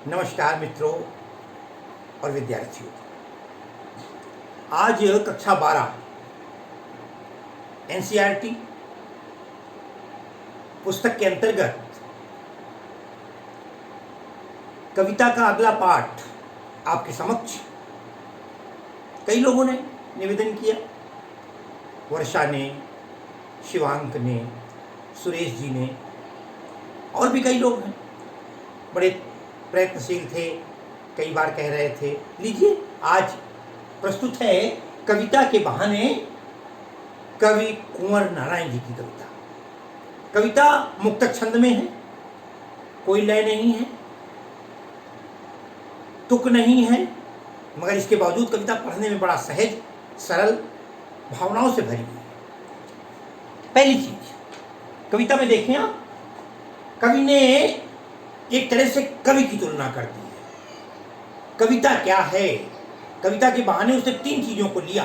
नमस्कार मित्रों और विद्यार्थियों। आज कक्षा 12 एनसीईआरटी पुस्तक के अंतर्गत कविता का अगला पाठ आपके समक्ष कई लोगों ने निवेदन किया। वर्षा ने, शिवांक ने, सुरेश जी ने और भी कई लोग हैं, बड़े प्रयत्नशील थे, कई बार कह रहे थे। लीजिए, आज प्रस्तुत है कविता के बहाने कवि कुंवर नारायण जी की कविता। कविता मुक्तक छंद में है, कोई लय नहीं है, तुक नहीं है, मगर इसके बावजूद कविता पढ़ने में बड़ा सहज, सरल, भावनाओं से भरी हुई है। पहली चीज, कविता में देखें आप, कवि ने एक तरह से कवि की तुलना कर दी है। कविता क्या है? कविता के बहाने उसने 3 चीजों को लिया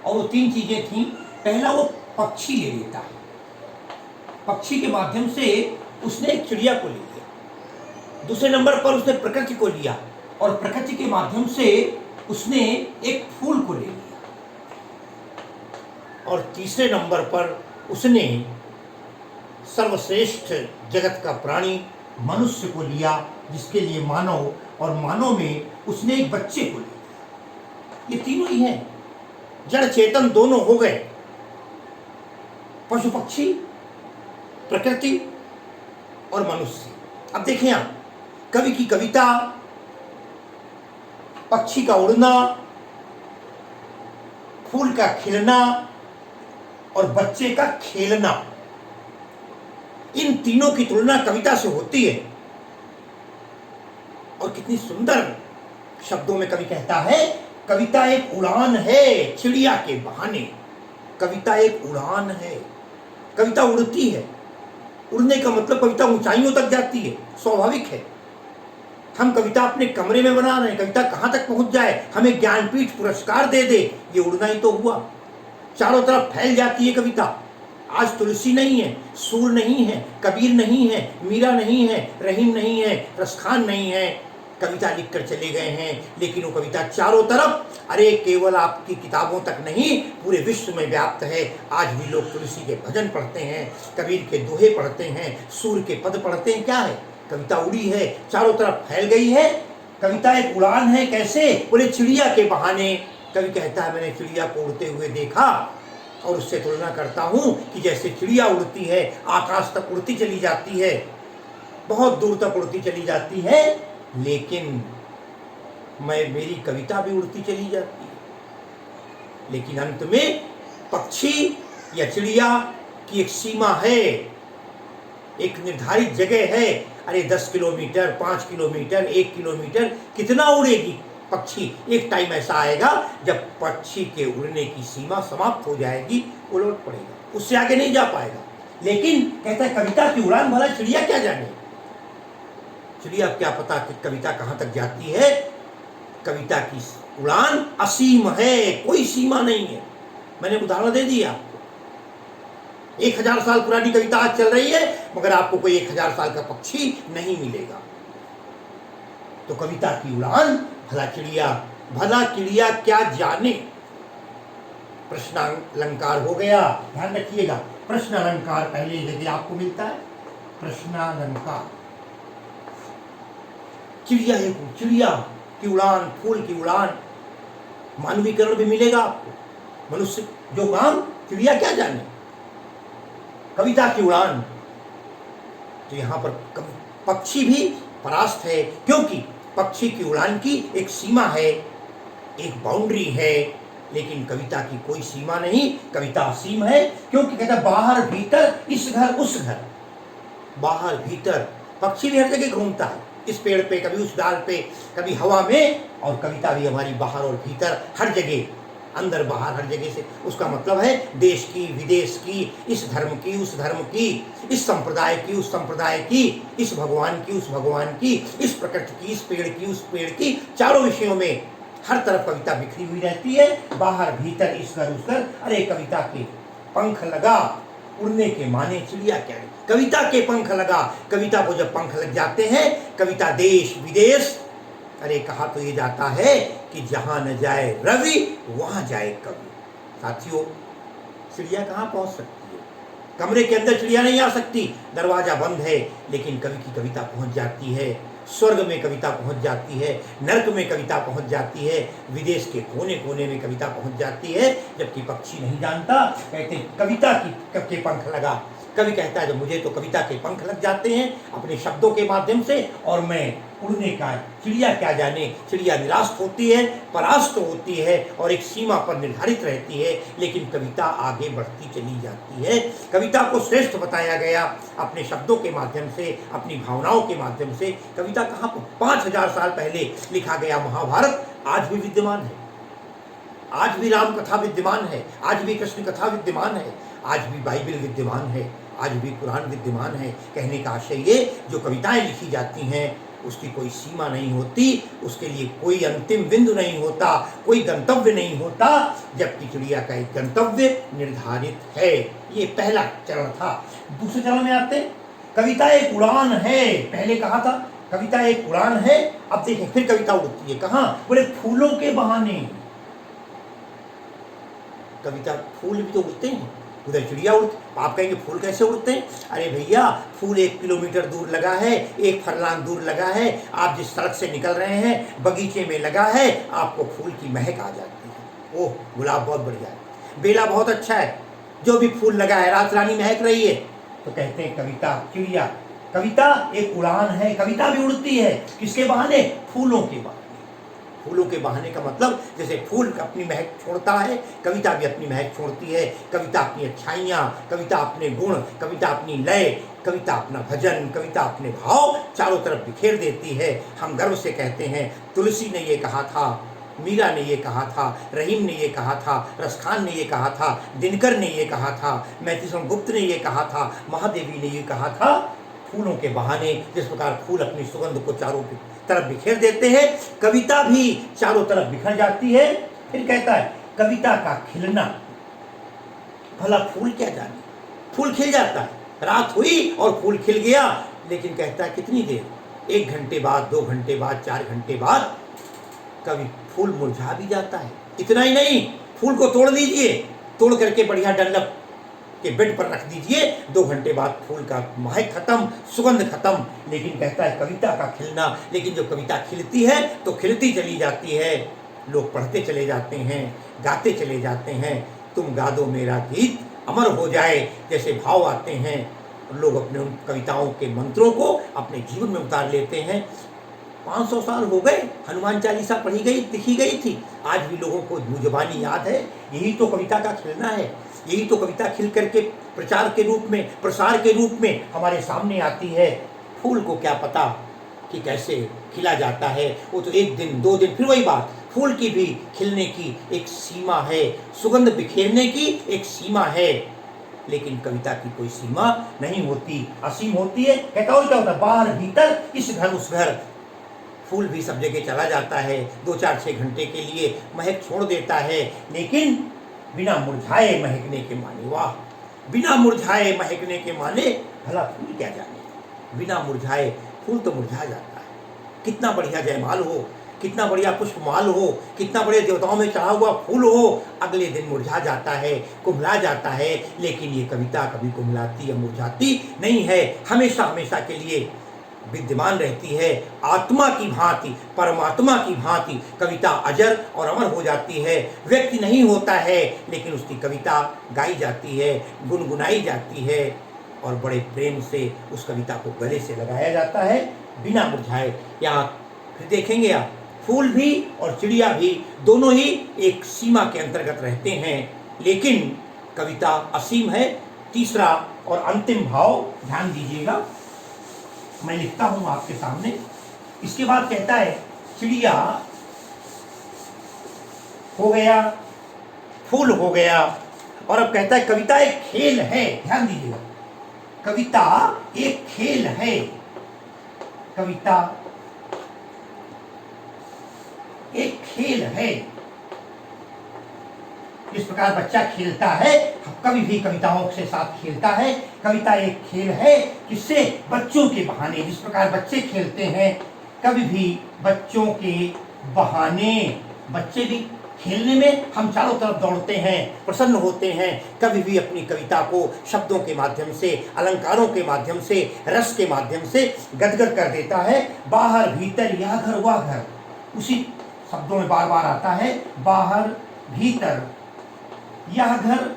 और वो 3 चीजें थीं। पहला, वो पक्षी ले लेता है, पक्षी के माध्यम से उसने एक चिड़िया को ले लिया। दूसरे नंबर पर उसने प्रकृति को लिया और प्रकृति के माध्यम से उसने एक फूल को ले लिया। और तीसरे नंबर पर उसने सर्वश्रेष्ठ जगत का प्राणी मनुष्य को लिया, जिसके लिए मानव, और मानव में उसने एक बच्चे को लिया। ये तीनों ही हैं, जड़ चेतन दोनों हो गए, पशु पक्षी, प्रकृति और मनुष्य। अब देखें आप, कवि की कविता, पक्षी का उड़ना, फूल का खिलना और बच्चे का खेलना, इन तीनों की तुलना कविता से होती है। और कितनी सुंदर शब्दों में कवि कहता है, कविता एक उड़ान है चिड़िया के बहाने। कविता एक उड़ान है, कविता उड़ती है। उड़ने का मतलब कविता ऊंचाइयों तक जाती है, स्वाभाविक है। हम कविता अपने कमरे में बना रहे हैं, कविता कहां तक पहुंच जाए, हमें ज्ञानपीठ पुरस्कार दे दे, ये उड़ना ही तो हुआ। चारों तरफ फैल जाती है कविता। आज तुलसी नहीं है, सूर नहीं है, कबीर नहीं है, मीरा नहीं है, रहीम नहीं है, रसखान नहीं है, कविता लिखकर चले गए हैं, लेकिन वो कविता चारों तरफ, अरे केवल आपकी किताबों तक नहीं, पूरे विश्व में व्याप्त है। आज भी लोग तुलसी के भजन पढ़ते हैं, कबीर के दोहे पढ़ते हैं, सूर के पद पढ़ते हैं। क्या है? कविता उड़ी है, चारों तरफ फैल गई है। कविता एक उड़ान है। कैसे? बोले चिड़िया के बहाने। कवि कहता है, मैंने चिड़िया को उड़ते हुए देखा और उससे तुलना करता हूं कि जैसे चिड़िया उड़ती है, आकाश तक उड़ती चली जाती है, बहुत दूर तक उड़ती चली जाती है, लेकिन मेरी कविता भी उड़ती चली जाती है। लेकिन अंत में पक्षी या चिड़िया की एक सीमा है, एक निर्धारित जगह है। अरे 10 किलोमीटर, 5 किलोमीटर, 1 किलोमीटर कितना उड़ेगी पक्षी? एक टाइम ऐसा आएगा जब पक्षी के उड़ने की सीमा समाप्त हो जाएगी, वो लौट पड़ेगा, उससे आगे नहीं जा पाएगा। लेकिन कहता है कविता की उड़ान भला चिड़िया क्या जाने? चिड़िया क्या पता कि कविता कहां तक जाती है। कविता की उड़ान असीम है, कोई सीमा नहीं है। मैंने उदाहरण दे दिया आपको। 1000 साल पुरानी कविता आज चल रही है, मगर आपको कोई 1000 साल का पक्षी नहीं मिलेगा। तो कविता की उड़ान भला चिड़िया क्या जाने। प्रश्नालंकार हो गया, ध्यान रखिएगा। प्रश्नालंकार पहले जगह आपको मिलता है, प्रश्नालंकार। चिड़िया की उड़ान, फूल की उड़ान, मानवीकरण भी मिलेगा आपको। मनुष्य जो काम, चिड़िया क्या जाने। कविता की उड़ान, तो यहां पर पक्षी भी परास्त है, क्योंकि पक्षी की उड़ान की एक सीमा है, एक बाउंड्री है, लेकिन कविता की कोई सीमा नहीं। कविता असीम है, क्योंकि कहता बाहर भीतर, इस घर उस घर, बाहर भीतर। पक्षी भी हर जगह घूमता है, इस पेड़ पे, कभी उस डाल पे, कभी हवा में, और कविता भी हमारी बाहर और भीतर, हर जगह, अंदर बाहर, हर जगह से। उसका मतलब है देश की, विदेश की, इस धर्म की, उस धर्म की, इस संप्रदाय की, उस संप्रदाय की, इस भगवान की, उस भगवान की, इस प्रकृति की, इस पेड़ की, उस पेड़ की, चारों विषयों में हर तरफ कविता बिखरी हुई रहती है, बाहर भीतर, इस घर उस घर। अरे कविता के पंख लगा, उड़ने के माने चिड़िया क्या है। कविता के पंख लगा, कविता को जब पंख लग जाते हैं, कविता देश विदेश, अरे कहा तो ये जाता है कि जहां न जाए रवि वहां जाए कवि। साथियों, चिड़िया कहां पहुंच सकती है? कमरे के अंदर चिड़िया नहीं आ सकती, दरवाजा बंद है, लेकिन कवि की कविता पहुंच जाती है। स्वर्ग में कविता पहुंच जाती है, नर्क में कविता पहुंच जाती है, विदेश के कोने कोने में कविता पहुंच जाती है। जबकि पक्षी नहीं जानता, कहते कविता के पंख लगा। कवि कहता है, मुझे तो कविता के पंख लग जाते हैं अपने शब्दों के माध्यम से, और मैं उड़ने का, चिड़िया क्या जाने। चिड़िया निराश होती है, परास्त होती है और एक सीमा पर निर्धारित रहती है, लेकिन कविता आगे बढ़ती चली जाती है। कविता को श्रेष्ठ बताया गया अपने शब्दों के माध्यम से, अपनी भावनाओं के माध्यम से। कविता कहाँ पर 5000 साल पहले लिखा गया महाभारत आज भी विद्यमान है, आज भी राम कथा विद्यमान है, आज भी कृष्ण कथा विद्यमान है, आज भी बाइबल विद्यमान है, आज भी कुरान विद्यमान है। कहने का आशय ये, जो कविताएं लिखी जाती हैं उसकी कोई सीमा नहीं होती, उसके लिए कोई अंतिम बिंदु नहीं होता, कोई गंतव्य नहीं होता, जबकि चिड़िया का एक गंतव्य निर्धारित है। ये पहला चरण था। दूसरे चरण में आते, कविता एक उड़ान है। पहले कहा था कविता एक उड़ान है, अब देखें फिर कविता उड़ती है। कहां? बोले फूलों के बहाने। कविता, फूल भी तो उड़ते हैं, उधर चिड़िया उड़ती। आप कहेंगे फूल कैसे उड़ते हैं? अरे भैया, फूल 1 किलोमीटर दूर लगा है, 1 फरलांग दूर लगा है, आप जिस सड़क से निकल रहे हैं बगीचे में लगा है, आपको फूल की महक आ जाती है। ओह, गुलाब बहुत बढ़िया है, बेला बहुत अच्छा है, जो भी फूल लगा है रात रानी महक रही है। तो कहते हैं कविता चिड़िया, कविता एक उड़ान है। कविता भी उड़ती है, किसके बहाने? फूलों के बहाने। फूलों के बहाने का मतलब, जैसे फूल अपनी महक छोड़ता है, कविता भी अपनी महक छोड़ती है। कविता अपनी अच्छाइयाँ, कविता अपने गुण, कविता अपनी लय, कविता अपना भजन, कविता अपने भाव चारों तरफ बिखेर देती है। हम गर्व से कहते हैं, तुलसी ने ये कहा था, मीरा ने ये कहा था, रहीम ने ये कहा था, रसखान ने ये कहा था, दिनकर ने ये कहा था, मैथिली गुप्त ने ये कहा था, महादेवी ने ये कहा था। फूलों के बहाने, जिस प्रकार फूल अपनी सुगंध को चारों तरफ बिखेर देते हैं, कविता भी चारों तरफ बिखर जाती है। फिर कहता है कविता का खिलना। भला फूल क्या जाने, फूल खिल जाता है, रात हुई और फूल खिल गया, लेकिन कहता है कितनी देर, 1 घंटे बाद, 2 घंटे बाद, 4 घंटे बाद कभी फूल मुरझा भी जाता है। इतना ही नहीं, फूल को तोड़ दीजिए, तोड़ करके बढ़िया डंडक के बेड पर रख दीजिए, 2 घंटे बाद फूल का महक खत्म, सुगंध खत्म। लेकिन कहता है कविता का खिलना। लेकिन जो कविता खिलती है तो खिलती चली जाती है, लोग पढ़ते चले जाते हैं, गाते चले जाते हैं। तुम गा दो मेरा गीत अमर हो जाए, जैसे भाव आते हैं, लोग अपने उन कविताओं के मंत्रों को अपने जीवन में उतार लेते हैं। 500 साल हो गए, हनुमान चालीसा पढ़ी गई, लिखी गई थी, आज भी लोगों को जुबानी याद है। यही तो कविता का खिलना है, यही तो कविता खिल करके प्रचार के रूप में, प्रसार के रूप में हमारे सामने आती है। फूल को क्या पता कि कैसे खिला जाता है, वो तो 1 दिन 2 दिन, फिर वही बात। फूल की भी खिलने की एक सीमा है, सुगंध बिखेरने की एक सीमा है, लेकिन कविता की कोई सीमा नहीं होती, असीम होती है। कहता और क्या होता है, बाहर भीतर, इस घर उस घर। फूल भी सब जगह चला जाता है, 2 4 6 घंटे के लिए महक छोड़ देता है, लेकिन बिना मुरझाए महकने के माने। वाह, बिना मुरझाए महकने के माने, भला फूल क्या जाने। बिना मुरझाए फूल तो मुरझा जाता है, कितना बढ़िया जयमाल हो, कितना बढ़िया पुष्पमाल हो, कितना बढ़िया देवताओं में चढ़ा हुआ फूल हो, अगले दिन मुरझा जाता है, कुम्हला जाता है। लेकिन ये कविता कभी कुम्हलाती या मुरझाती नहीं है, हमेशा हमेशा के लिए विद्यमान रहती है। आत्मा की भांति, परमात्मा की भांति कविता अजर और अमर हो जाती है। व्यक्ति नहीं होता है, लेकिन उसकी कविता गाई जाती है, गुनगुनाई जाती है, और बड़े प्रेम से उस कविता को गले से लगाया जाता है, बिना मुरझाए। यहाँ फिर देखेंगे आप, फूल भी और चिड़िया भी दोनों ही एक सीमा के अंतर्गत रहते हैं, लेकिन कविता असीम है। तीसरा और अंतिम भाव ध्यान दीजिएगा, मैं लिखता हूं आपके सामने। इसके बाद कहता है चिड़िया हो गया, फूल हो गया, और अब कहता है कविता एक खेल है। ध्यान दीजिएगा, कविता एक खेल है, कविता एक खेल है। इस प्रकार बच्चा खेलता है, कभी भी कविताओं के साथ खेलता है। कविता एक खेल है, किससे? बच्चों के बहाने। जिस प्रकार बच्चे खेलते हैं, कभी भी बच्चों के बहाने, बच्चे भी खेलने में हम चारों तरफ दौड़ते हैं, प्रसन्न होते हैं। कभी भी अपनी कविता को शब्दों के माध्यम से, अलंकारों के माध्यम से, रस के माध्यम से गदगद कर देता है। बाहर भीतर यह घर वह घर, उसी शब्दों में बार बार आता है, बाहर भीतर यह घर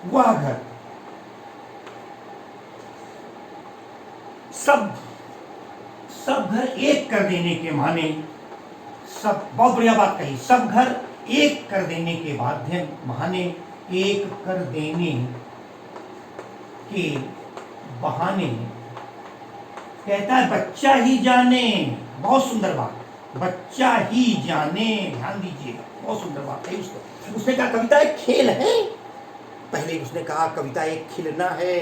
वह घर, सब घर एक कर देने के माने, सब, बहुत बढ़िया बात कही, सब घर एक कर देने के बहाने, एक कर देने के बहाने, कहता है बच्चा ही जाने। बहुत सुंदर बात, बच्चा ही जाने, ध्यान दीजिएगा, बहुत सुंदर बात है। उसने कहा कविता एक खेल है, पहले उसने कहा कविता एक खिलना है,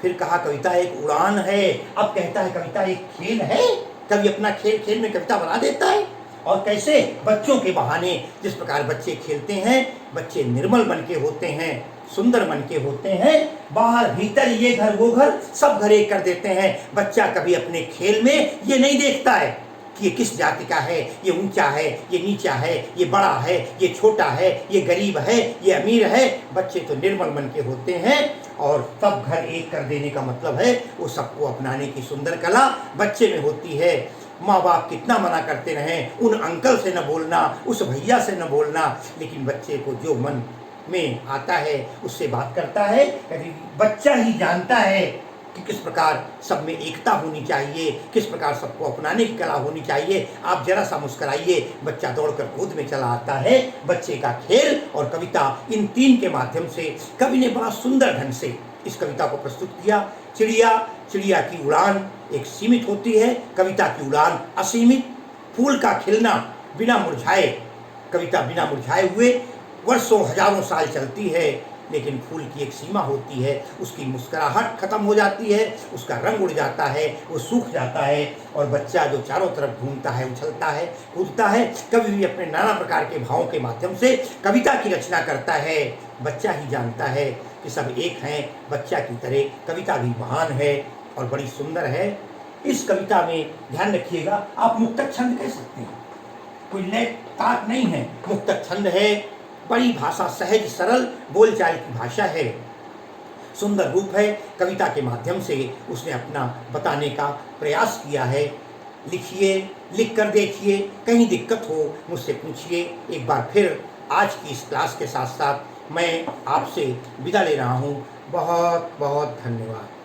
फिर कहा कविता एक उड़ान है, अब कहता है कविता एक खेल है। कवि अपना खेल खेल में कविता बना देता है। और कैसे? बच्चों के बहाने। जिस प्रकार बच्चे खेलते हैं, बच्चे निर्मल मन के होते हैं, सुंदर मन के होते हैं। बाहर भीतर ये घर वो घर, सब घर एक कर देते हैं। बच्चा कभी अपने खेल में ये नहीं देखता है कि ये किस जाति का है, ये ऊंचा है, ये नीचा है, ये बड़ा है, ये छोटा है, ये गरीब है, ये अमीर है। बच्चे तो निर्मल मन के होते हैं। और सब घर एक कर देने का मतलब है वो सबको अपनाने की सुंदर कला बच्चे में होती है। माँ बाप कितना मना करते रहें, उन अंकल से न बोलना, उस भैया से न बोलना, लेकिन बच्चे को जो मन में आता है उससे बात करता है। यदि बच्चा ही जानता है कि किस प्रकार सब में एकता होनी चाहिए, किस प्रकार सबको अपनाने की कला होनी चाहिए। आप जरा सा मुस्कुराइए, बच्चा दौड़कर गोद में चला आता है। बच्चे का खेल और कविता, इन तीन के माध्यम से कवि ने बड़ा सुंदर ढंग से इस कविता को प्रस्तुत किया। चिड़िया की उड़ान एक सीमित होती है, कविता की उड़ान असीमित। फूल का खिलना बिना मुरझाए, कविता बिना मुरझाए हुए वर्षों हजारों साल चलती है, लेकिन फूल की एक सीमा होती है। उसकी मुस्कुराहट खत्म हो जाती है, उसका रंग उड़ जाता है, वो सूख जाता है। और बच्चा जो चारों तरफ घूमता है, उछलता है, कूदता है, कभी भी अपने नाना प्रकार के भावों के माध्यम से कविता की रचना करता है। बच्चा ही जानता है कि सब एक हैं। बच्चा की तरह कविता भी महान है और बड़ी सुंदर है। इस कविता में ध्यान रखिएगा, आप मुक्तक छंद कह सकते हैं, कोई लय ताक नहीं है, मुक्तक छंद है। बड़ी भाषा, सहज सरल बोलचाल की भाषा है, सुंदर रूप है। कविता के माध्यम से उसने अपना बताने का प्रयास किया है। लिखिए, लिख कर देखिए, कहीं दिक्कत हो मुझसे पूछिए। एक बार फिर आज की इस क्लास के साथ साथ मैं आपसे विदा ले रहा हूँ। बहुत बहुत धन्यवाद।